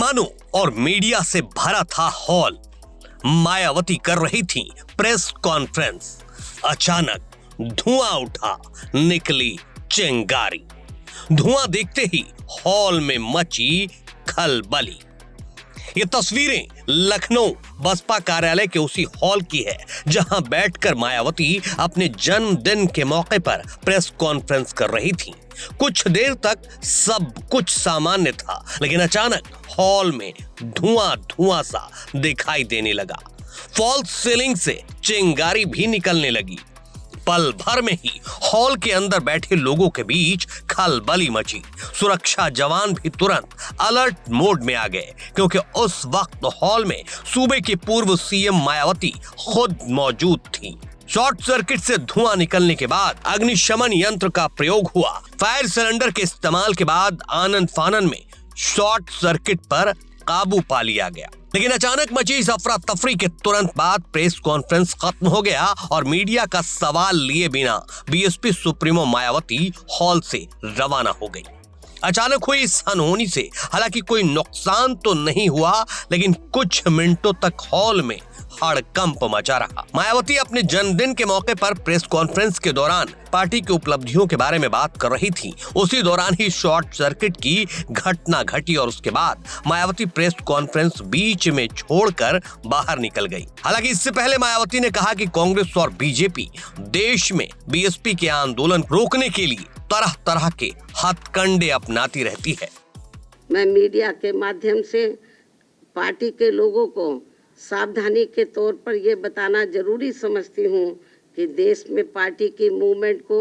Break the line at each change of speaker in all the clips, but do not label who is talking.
मेहमानों और मीडिया से भरा था हॉल। मायावती कर रही थी प्रेस कॉन्फ्रेंस। अचानक धुआं उठा, निकली चिंगारी। धुआं देखते ही हॉल में मची खलबली। ये तस्वीरें लखनऊ बसपा कार्यालय के उसी हॉल की है जहां बैठकर मायावती अपने जन्मदिन के मौके पर प्रेस कॉन्फ्रेंस कर रही थी। कुछ देर तक सब कुछ सामान्य था, लेकिन अचानक हॉल में धुआं सा दिखाई देने लगा। फॉल्स सीलिंग से चिंगारी भी निकलने लगी। पल भर में ही हॉल के अंदर बैठे लोगों के बीच खलबली मची। सुरक्षा जवान भी तुरंत अलर्ट मोड में आ गए, क्योंकि उस वक्त हॉल में सूबे की पूर्व सीएम मायावती खुद मौजूद थी। शॉर्ट सर्किट से धुआं निकलने के बाद अग्निशमन यंत्र का प्रयोग हुआ। फायर सिलेंडर के इस्तेमाल के बाद आनन फानन में शॉर्ट सर्किट पर काबू पा लिया गया। लेकिन अचानक मची इस अफरा तफरी के तुरंत बाद प्रेस कॉन्फ्रेंस खत्म हो गया और मीडिया का सवाल लिए बिना बीएसपी सुप्रीमो मायावती हॉल से रवाना हो गई। अचानक हुई इस अनहोनी से हालांकि कोई नुकसान तो नहीं हुआ, लेकिन कुछ मिनटों तक हॉल में हड़कंप मचा रहा। मायावती अपने जन्मदिन के मौके पर प्रेस कॉन्फ्रेंस के दौरान पार्टी की उपलब्धियों के बारे में बात कर रही थी। उसी दौरान ही शॉर्ट सर्किट की घटना घटी और उसके बाद मायावती प्रेस कॉन्फ्रेंस बीच में छोड़कर बाहर निकल गई। हालांकि इससे पहले मायावती ने कहा कि कांग्रेस और बीजेपी देश में बीएसपी के आंदोलन रोकने के लिए तरह तरह के हथकंडे अपनाती रहती है।
मैं मीडिया के माध्यम से पार्टी के लोगों को सावधानी के तौर पर यह बताना जरूरी समझती हूँ कि देश में पार्टी की मूवमेंट को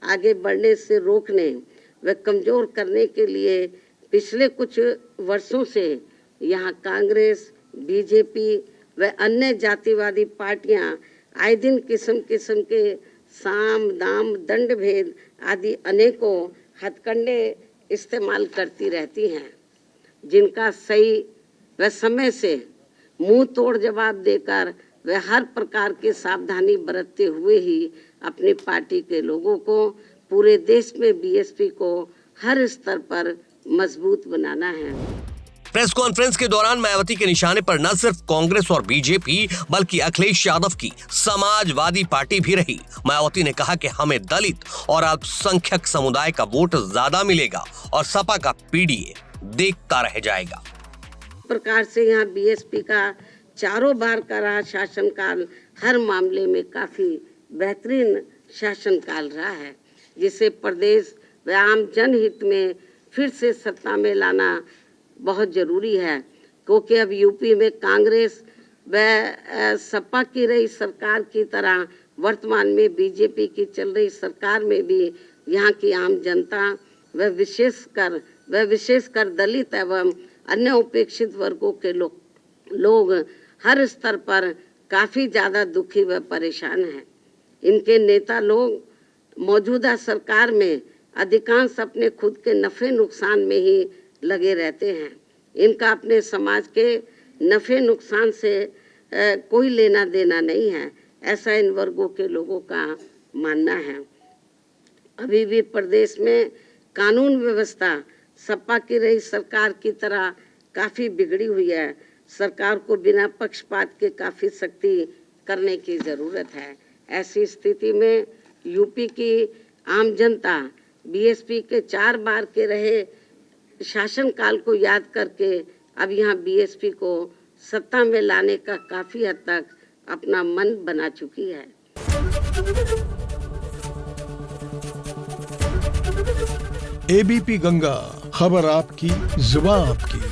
आगे बढ़ने से रोकने व कमजोर करने के लिए पिछले कुछ वर्षों से यहाँ कांग्रेस, बीजेपी व अन्य जातिवादी पार्टियाँ आए दिन किस्म किस्म के साम दाम दंड भेद आदि अनेकों हथकंडे इस्तेमाल करती रहती हैं, जिनका सही व समय से मुंह तोड़ जवाब देकर वे हर प्रकार की सावधानी बरतते हुए ही अपनी पार्टी के लोगों को पूरे देश में बीएसपी को हर स्तर पर मजबूत बनाना है।
प्रेस कॉन्फ्रेंस के दौरान मायावती के निशाने पर न सिर्फ कांग्रेस और बीजेपी बल्कि अखिलेश यादव की समाजवादी पार्टी भी रही। मायावती ने कहा कि हमें दलित और अल्पसंख्यक समुदाय का वोट ज्यादा मिलेगा और सपा का पीडीए देखता रह जाएगा।
प्रकार से यहाँ बीएसपी का चारों बार का रहा शासनकाल हर मामले में काफी बेहतरीन शासनकाल रहा है, जिसे प्रदेश व आम जनहित में फिर से सत्ता में लाना बहुत जरूरी है, क्योंकि अब यूपी में कांग्रेस व सपा की रही सरकार की तरह वर्तमान में बीजेपी की चल रही सरकार में भी यहाँ की आम जनता व विशेषकर दलित एवं अन्य उपेक्षित वर्गों के लोग हर स्तर पर काफी ज्यादा दुखी व परेशान हैं। इनके नेता लोग मौजूदा सरकार में अधिकांश अपने खुद के नफे नुकसान में ही लगे रहते हैं। इनका अपने समाज के नफे नुकसान से कोई लेना देना नहीं है, ऐसा इन वर्गों के लोगों का मानना है। अभी भी प्रदेश में कानून व्यवस्था सपा की रही सरकार की तरह काफी बिगड़ी हुई है। सरकार को बिना पक्षपात के काफी सख्ती करने की जरूरत है। ऐसी स्थिति में यूपी की आम जनता बीएसपी के 4 बार के रहे शासनकाल को याद करके अब यहाँ बीएसपी को सत्ता में लाने का काफी हद तक अपना मन बना चुकी है।
एबीपी गंगा, खबर आपकी, जुबान आपकी।